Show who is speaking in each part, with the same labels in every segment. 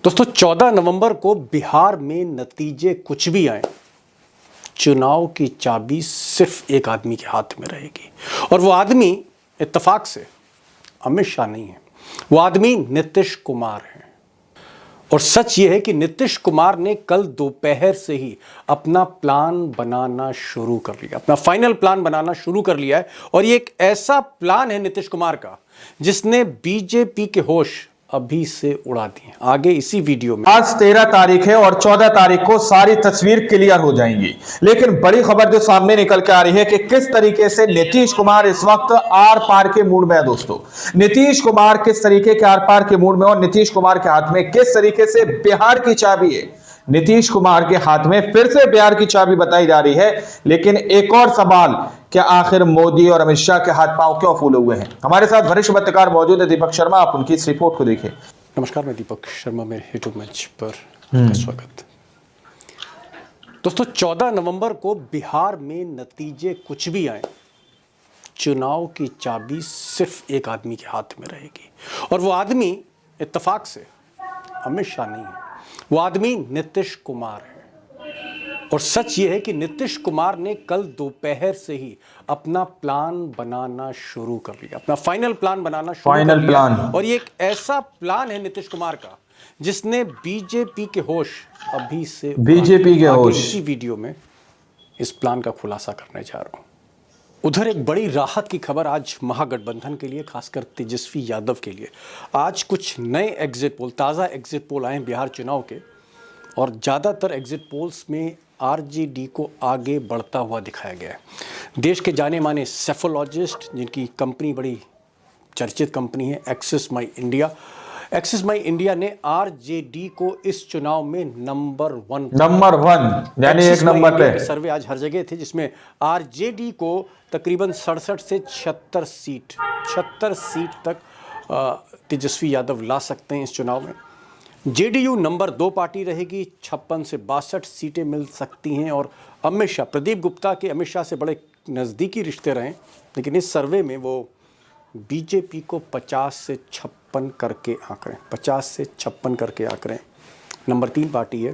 Speaker 1: दोस्तों 14 नवंबर को बिहार में नतीजे कुछ भी आए, चुनाव की चाबी सिर्फ एक आदमी के हाथ में रहेगी और वो आदमी इत्तेफाक से अमित शाह नहीं है, वो आदमी नीतीश कुमार है। और सच ये है कि नीतीश कुमार ने कल दोपहर से ही अपना प्लान बनाना शुरू कर लिया, अपना फाइनल प्लान बनाना शुरू कर लिया है। और ये एक ऐसा प्लान है नीतीश कुमार का जिसने बीजेपी के होश अभी से उड़ा दिए। आगे इसी वीडियो में।
Speaker 2: आज 13 तारीख है और 14 तारीख को सारी तस्वीर क्लियर हो जाएंगी, लेकिन बड़ी खबर जो सामने निकल के आ रही है कि किस तरीके से नीतीश कुमार इस वक्त आर पार के मूड में है। दोस्तों, नीतीश कुमार किस तरीके के आर पार के मूड में और नीतीश कुमार के हाथ में किस तरीके से बिहार की चाबी है। नीतीश कुमार के हाथ में फिर से बिहार की चाबी बताई जा रही है, लेकिन एक और सवाल, क्या आखिर मोदी और अमित शाह के हाथ पांव क्यों फूले हुए हैं। हमारे साथ वरिष्ठ पत्रकार मौजूद है दीपक शर्मा, आप उनकी इस रिपोर्ट को देखिए।
Speaker 1: नमस्कार, मैं दीपक शर्मा, मेरे यूट्यूब मंच पर आपका स्वागत। दोस्तों 14 नवंबर को बिहार में नतीजे कुछ भी आए, चुनाव की चाबी सिर्फ एक आदमी के हाथ में रहेगी और वो आदमी इत्तेफाक से अमित शाह नहीं है, वो आदमी नीतीश कुमार है। और सच ये है कि नीतीश कुमार ने कल दोपहर से ही अपना प्लान बनाना शुरू कर लिया, अपना फाइनल प्लान बनाना शुरू कर लिया। और ये एक ऐसा प्लान है नीतीश कुमार का जिसने बीजेपी के होश अभी से इसी वीडियो में इस प्लान का खुलासा करने जा रहा हूं। उधर एक बड़ी राहत की खबर आज महागठबंधन के लिए, खासकर तेजस्वी यादव के लिए। आज कुछ नए एग्जिट पोल, ताज़ा एग्जिट पोल आए हैं बिहार चुनाव के, और ज़्यादातर एग्जिट पोल्स में आरजेडी को आगे बढ़ता हुआ दिखाया गया है। देश के जाने माने सेफोलॉजिस्ट, जिनकी कंपनी बड़ी चर्चित कंपनी है एक्सिस माई इंडिया ने आरजेडी को इस चुनाव में नंबर वन
Speaker 2: यानी एक नंबर पे
Speaker 1: सर्वे आज हर जगह थे, जिसमें आरजेडी को तकरीबन 67 से 76 सीट तक तेजस्वी यादव ला सकते हैं इस चुनाव में। जेडीयू नंबर 2 पार्टी रहेगी, 56 से 62 सीटें मिल सकती हैं। और अमित शाह, प्रदीप गुप्ता के अमित शाह से बड़े नज़दीकी रिश्ते रहे, लेकिन इस सर्वे में वो बीजेपी को 50 से 56 करके आंक रहे हैं, 50 से 56 करके आंक रहे हैं। नंबर 3 पार्टी है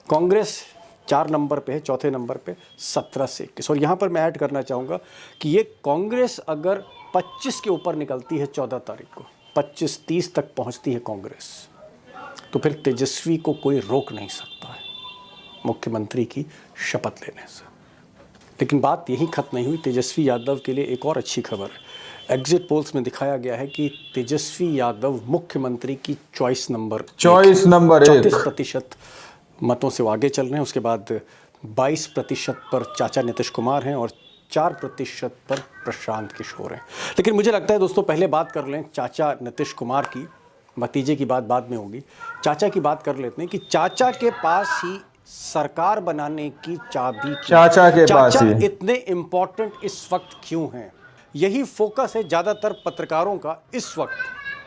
Speaker 1: कांग्रेस, 4 नंबर पे है, चौथे नंबर पे 17 से 21। और यहाँ पर मैं ऐड करना चाहूँगा कि ये कांग्रेस अगर 25 के ऊपर निकलती है 14 तारीख को, 25-30 तक पहुँचती है कांग्रेस, तो फिर तेजस्वी को कोई रोक नहीं सकता है मुख्यमंत्री की शपथ लेने से। लेकिन बात यही खत्म नहीं हुई। तेजस्वी यादव के लिए एक और अच्छी खबर है। एग्जिट पोल्स में दिखाया गया है कि तेजस्वी यादव मुख्यमंत्री की चॉइस नंबर 34% मतों से वो आगे चल रहे हैं। उसके बाद 22% पर चाचा नीतीश कुमार हैं और 4% पर प्रशांत किशोर हैं। लेकिन मुझे लगता है दोस्तों, पहले बात कर लें चाचा नीतीश कुमार की, भतीजे की बात बाद में होगी। चाचा की बात कर लेते हैं कि चाचा के पास ही सरकार बनाने की चाबी, चाचा इतने इम्पोर्टेंट इस वक्त क्यों हैं? यही फोकस है ज़्यादातर पत्रकारों का इस वक्त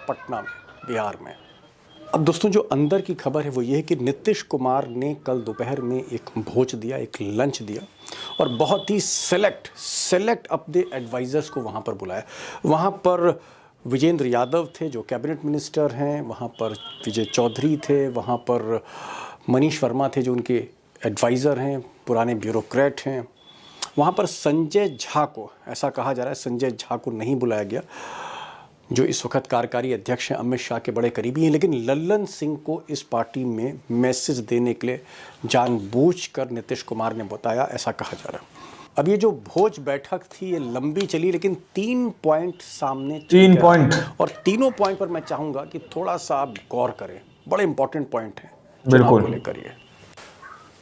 Speaker 1: पटना में, बिहार में। अब दोस्तों, जो अंदर की खबर है वो ये है कि नीतीश कुमार ने कल दोपहर में एक भोज दिया, एक लंच दिया, और बहुत ही सेलेक्ट अपने एडवाइजर्स को वहाँ पर बुलाया। वहाँ पर विजेंद्र यादव थे जो कैबिनेट मिनिस्टर हैं, वहाँ पर विजय चौधरी थे, वहाँ पर मनीष वर्मा थे जो उनके एडवाइज़र हैं, पुराने ब्यूरोक्रेट हैं। वहाँ पर संजय झा को, ऐसा कहा जा रहा है संजय झा को नहीं बुलाया गया, जो इस वक्त कार्यकारी अध्यक्ष हैं, अमित शाह के बड़े करीबी हैं। लेकिन लल्लन सिंह को इस पार्टी में मैसेज देने के लिए जानबूझकर नीतीश कुमार ने बताया, ऐसा कहा जा रहा है। अब ये जो भोज बैठक थी ये लंबी चली, लेकिन 3 पॉइंट सामने, 3 पॉइंट, और तीनों पॉइंट पर मैं चाहूँगा कि थोड़ा सा आप गौर करें। बड़े इंपॉर्टेंट पॉइंट हैं चुनाव को लेकर ये।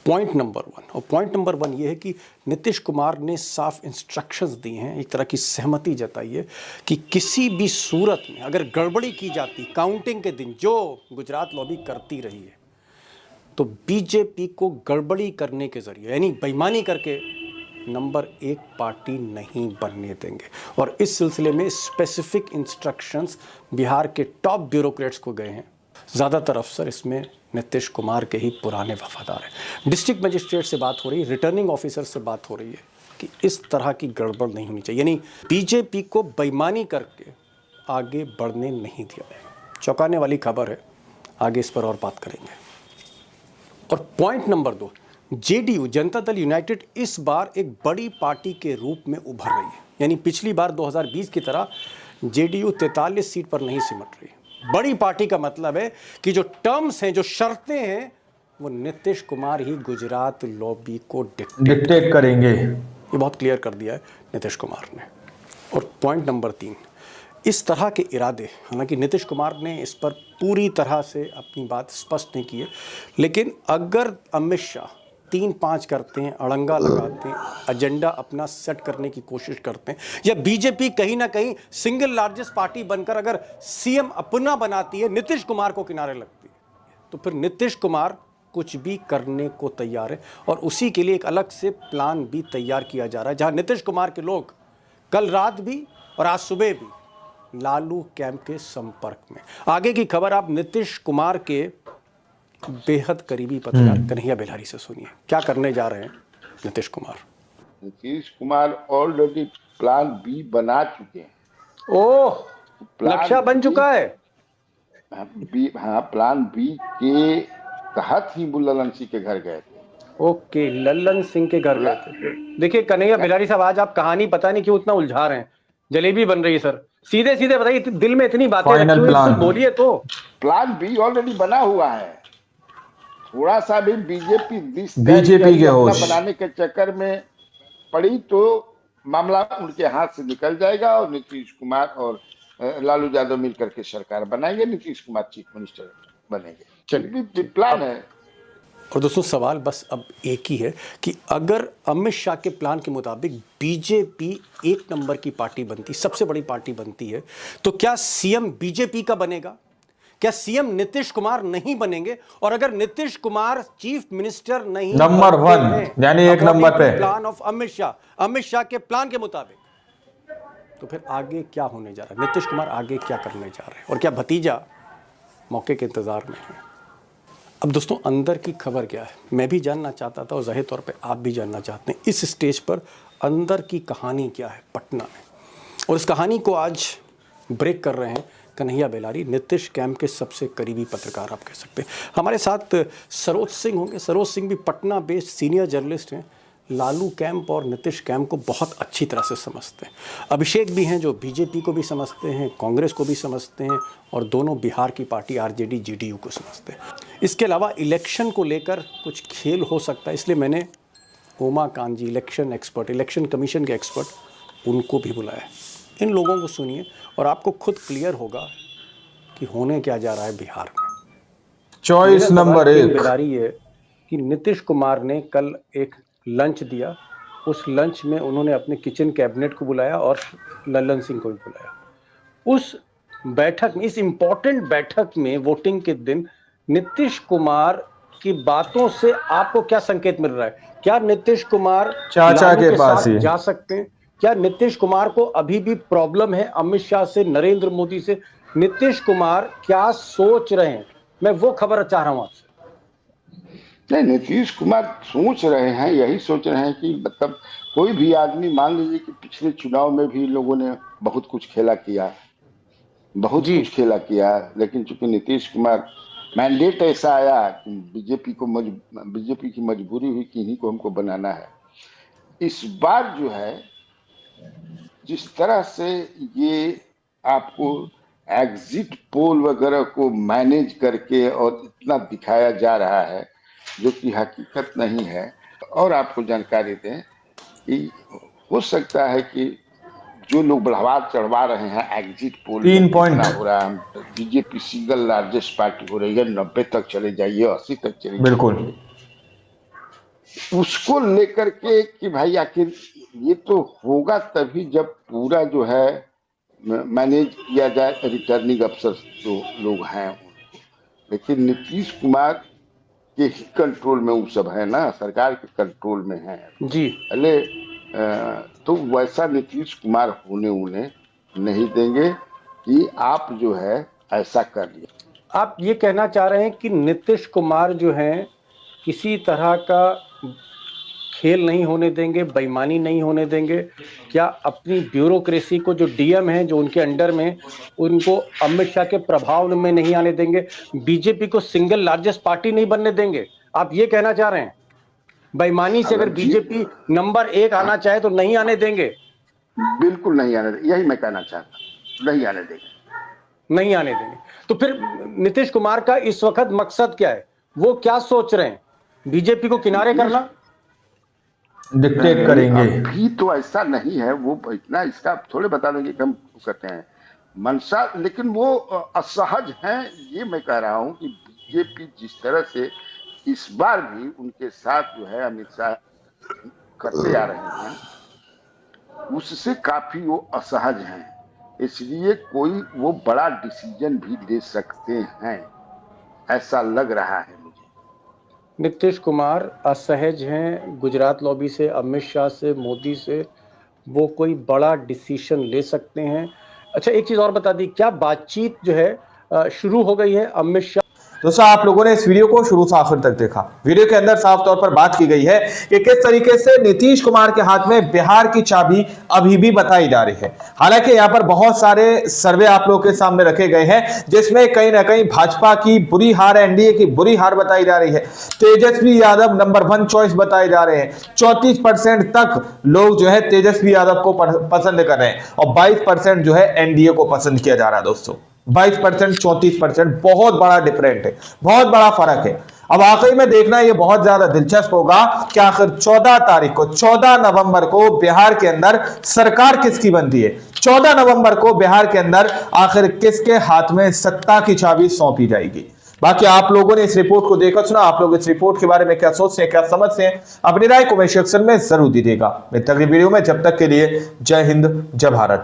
Speaker 1: पॉइंट नंबर 1, और पॉइंट नंबर 1 ये है कि नीतीश कुमार ने साफ इंस्ट्रक्शंस दी हैं, एक तरह की सहमति जताई है कि किसी भी सूरत में अगर गड़बड़ी की जाती काउंटिंग के दिन, जो गुजरात लॉबी करती रही है, तो बीजेपी को गड़बड़ी करने के जरिए, यानी बेईमानी करके, नंबर 1 पार्टी नहीं बनने देंगे। और इस सिलसिले में स्पेसिफिक इंस्ट्रक्शंस बिहार के टॉप ब्यूरोक्रेट्स को गए हैं। ज़्यादातर अफसर इसमें नीतीश कुमार के ही पुराने वफादार हैं। डिस्ट्रिक्ट मजिस्ट्रेट से बात हो रही है, रिटर्निंग ऑफिसर से बात हो रही है कि इस तरह की गड़बड़ नहीं होनी चाहिए, यानी बीजेपी को बेईमानी करके आगे बढ़ने नहीं दिया। चौंकाने वाली खबर है, आगे इस पर और बात करेंगे। और point number 2, JDU Janata Dal United इस बार एक बड़ी पार्टी के रूप में उभर रही है। यानी पिछली बार 2020 की तरह जेडीयू 43 सीट पर नहीं सिमट रही। बड़ी पार्टी का मतलब है कि जो टर्म्स हैं, जो शर्तें हैं, वो नीतीश कुमार ही गुजरात लॉबी को
Speaker 2: डिक्टेट करेंगे।
Speaker 1: ये बहुत क्लियर कर दिया है नीतीश कुमार ने। और पॉइंट नंबर 3, इस तरह के इरादे, हालांकि नीतीश कुमार ने इस पर पूरी तरह से अपनी बात स्पष्ट नहीं की है, लेकिन अगर अमित शाह 3-5 करते हैं, अड़ंगा लगाते हैं, एजेंडा अपना सेट करने की कोशिश करते हैं, या बीजेपी कहीं ना कहीं सिंगल लार्जेस्ट पार्टी बनकर अगर सीएम अपना बनाती है, नीतीश कुमार को किनारे लगती है, तो फिर नीतीश कुमार कुछ भी करने को तैयार है। और उसी के लिए एक अलग से प्लान भी तैयार किया जा रहा है, जहां नीतीश कुमार के लोग कल रात भी और आज सुबह भी लालू कैंप के संपर्क में। आगे की खबर आप नीतीश कुमार के बेहद करीबी पत्रकार कन्हैया बेलारी से सुनिए। क्या करने जा रहे हैं Nitish Kumar?
Speaker 3: Nitish Kumar already plan B बना चुके हैं।
Speaker 1: ओह, नक्शा बन चुका है।
Speaker 3: हाँ, प्लान बी के तहत ही वो ललन सिंह के घर गए थे।
Speaker 1: ओके, ललन सिंह के घर गए थे। देखिए कन्हैया बेलारी साहब, आज आप कहानी पता नहीं क्यों इतना उलझा रहे हैं, जलेबी बन रही है सर। सीधे सीधे बताइए, दिल में इतनी बातें रखी हुई हैं, बोलिए तो।
Speaker 3: प्लान बी ऑलरेडी बना हुआ है। थोड़ा सा भी बीजेपी
Speaker 2: के होश
Speaker 3: बनाने के चक्कर में पड़ी तो मामला उनके हाथ से निकल जाएगा और नीतीश कुमार और लालू यादव मिलकर के सरकार बनाएंगे, नीतीश कुमार चीफ मिनिस्टर बनेंगे। चलिए, प्लान है।
Speaker 1: और दोस्तों, सवाल बस अब एक ही है कि अगर अमित शाह के प्लान के मुताबिक बीजेपी 1 नंबर की पार्टी बनती, सबसे बड़ी पार्टी बनती है, तो क्या सीएम बीजेपी का बनेगा? क्या सीएम नीतीश कुमार नहीं बनेंगे? और अगर नीतीश कुमार चीफ मिनिस्टर नहीं
Speaker 2: नंबर 1 यानी 1 नंबर पे
Speaker 1: प्लान ऑफ अमित शाह के प्लान के मुताबिक, तो फिर आगे क्या होने जा रहा है? नीतीश कुमार आगे क्या करने जा रहे हैं? और क्या भतीजा मौके के इंतजार में है? अब दोस्तों, अंदर की खबर क्या है, मैं भी जानना चाहता था और जाहिर तौर पे आप भी जानना चाहते हैं। इस स्टेज पर अंदर की कहानी क्या है पटना में, और इस कहानी को आज ब्रेक कर रहे हैं कन्हैया बेलारी, नीतीश कैंप के सबसे करीबी पत्रकार आप कह सकते हैं। हमारे साथ सरोज सिंह होंगे। सरोज सिंह भी पटना बेस्ड सीनियर जर्नलिस्ट हैं, लालू कैंप और नीतीश कैंप को बहुत अच्छी तरह से समझते हैं। अभिषेक भी हैं जो बीजेपी को भी समझते हैं, कांग्रेस को भी समझते हैं, और दोनों बिहार की पार्टी आरजेडी जेडीयू को समझते हैं। इसके अलावा इलेक्शन को लेकर कुछ खेल हो सकता है, इसलिए मैंने उमाकांत जी, इलेक्शन एक्सपर्ट, इलेक्शन कमीशन के एक्सपर्ट, उनको भी बुलाया। इन लोगों को सुनिए और आपको खुद क्लियर होगा कि होने क्या जा रहा है बिहार में।
Speaker 2: चॉइस नंबर 1
Speaker 1: बेलारी है कि नीतीश कुमार ने कल एक लंच दिया, उस लंच में उन्होंने अपने किचन कैबिनेट को बुलाया और ललन सिंह को भी बुलाया। उस बैठक में, इस इंपॉर्टेंट बैठक में वोटिंग के दिन, नीतीश कुमार की बातों से आपको क्या संकेत मिल रहा है? क्या नीतीश कुमार
Speaker 2: चाचा के पास ही
Speaker 1: जा सकते हैं? क्या नीतीश कुमार को अभी भी प्रॉब्लम है अमित शाह से, नरेंद्र मोदी से? नीतीश कुमार क्या सोच रहे हैं, मैं वो खबर चाह रहा हूं आपसे।
Speaker 3: नहीं, नीतीश कुमार सोच रहे हैं, यही सोच रहे हैं कि मतलब कोई भी आदमी, मान लीजिए कि पिछले चुनाव में भी लोगों ने बहुत कुछ खेला किया, लेकिन चूंकि नीतीश कुमार, मैंडेट ऐसा आया कि बीजेपी की मजबूरी हुई कि इन्हीं को हमको बनाना है। इस बार जो है, जिस तरह से ये आपको एग्जिट पोल वगैरह को मैनेज करके और इतना दिखाया जा रहा है जो कि हकीकत नहीं है, और आपको जानकारी दें कि हो सकता है कि जो लोग बढ़ावा चढ़वा रहे हैं एग्जिट पोल
Speaker 2: 3 पॉइंट
Speaker 3: हो रहा है, बीजेपी सिंगल लार्जेस्ट पार्टी हो रही है, 90 तक चले जाइए, 80 तक चले जाइए,
Speaker 2: बिल्कुल,
Speaker 3: उसको लेकर के कि भाई आखिर ये तो होगा तभी जब पूरा जो है मैनेज किया जाए रिटर्निंग अफसर जो लोग हैं। लेकिन नीतीश कुमार के ही कंट्रोल में वो सब है ना, सरकार के कंट्रोल में है
Speaker 1: जी।
Speaker 3: पहले, तो वैसा नीतीश कुमार होने उन्हें नहीं देंगे कि आप जो है ऐसा कर लिया।
Speaker 1: आप ये कहना चाह रहे हैं कि नीतीश कुमार जो हैं किसी तरह का खेल नहीं होने देंगे, बेईमानी नहीं होने देंगे? क्या अपनी ब्यूरोक्रेसी को, जो डीएम है जो उनके अंडर में, उनको अमित शाह के प्रभाव में नहीं आने देंगे? बीजेपी को सिंगल लार्जेस्ट पार्टी नहीं बनने देंगे? आप ये कहना चाह रहे हैं? बेईमानी से अगर बीजेपी नंबर 1 आना चाहे तो नहीं आने देंगे?
Speaker 3: बिल्कुल नहीं आने देंगे, यही मैं कहना चाहता हूं, नहीं आने देंगे,
Speaker 1: नहीं आने देंगे। तो फिर नीतीश कुमार का इस वक्त मकसद क्या है? वो क्या सोच रहे हैं? बीजेपी को किनारे करना,
Speaker 2: डिक्टेट करेंगे?
Speaker 3: अभी तो ऐसा नहीं है, वो इतना इसका थोड़े बता देंगे कि हम कहते हैं मनसा, लेकिन वो असहज हैं। ये मैं कह रहा हूं कि बीजेपी जिस तरह से इस बार भी उनके साथ जो है अमित शाह करते आ रहे हैं, उससे काफी वो असहज हैं, इसलिए कोई वो बड़ा डिसीजन भी ले सकते हैं, ऐसा लग रहा है मुझे।
Speaker 1: नीतीश कुमार असहज हैं गुजरात लॉबी से, अमित शाह से, मोदी से, वो कोई बड़ा डिसीजन ले सकते हैं। अच्छा, एक चीज और बता दी, क्या बातचीत जो है शुरू हो गई है अमित शाह?
Speaker 2: दोस्तों, आप लोगों ने इस वीडियो को शुरू से आखिर तक देखा। वीडियो के अंदर साफ तौर पर बात की गई है कि किस तरीके से नीतीश कुमार के हाथ में बिहार की चाबी अभी भी बताई जा रही है। हालांकि यहां पर बहुत सारे सर्वे आप लोगों के सामने रखे गए हैं, जिसमें कहीं ना कहीं भाजपा की बुरी हार, एनडीए की बुरी हार बताई जा रही है। तेजस्वी यादव नंबर 1 चॉइस बताए जा रहे हैं। 34% तक लोग जो है तेजस्वी यादव को पसंद कर रहे हैं और 22% जो है एनडीए को पसंद किया जा रहा है। दोस्तों, 22% 34%, बहुत बड़ा डिफरेंट है, बहुत बड़ा फर्क है। अब आखिर में देखना ये बहुत ज्यादा दिलचस्प होगा कि आखिर 14 तारीख को, 14 नवंबर को बिहार के अंदर सरकार किसकी बनती है। 14 नवंबर को बिहार के अंदर आखिर किसके हाथ में सत्ता की चाबी सौंपी जाएगी। बाकी आप लोगों ने इस रिपोर्ट को देखा सुना, आप लोग इस रिपोर्ट के बारे में क्या सोचते हैं, क्या समझते हैं, अपनी राय कमेंट सेक्शन में जरूर दीजिएगा। मिलते हैं अगली वीडियो में, जब तक के लिए जय हिंद, जय भारत।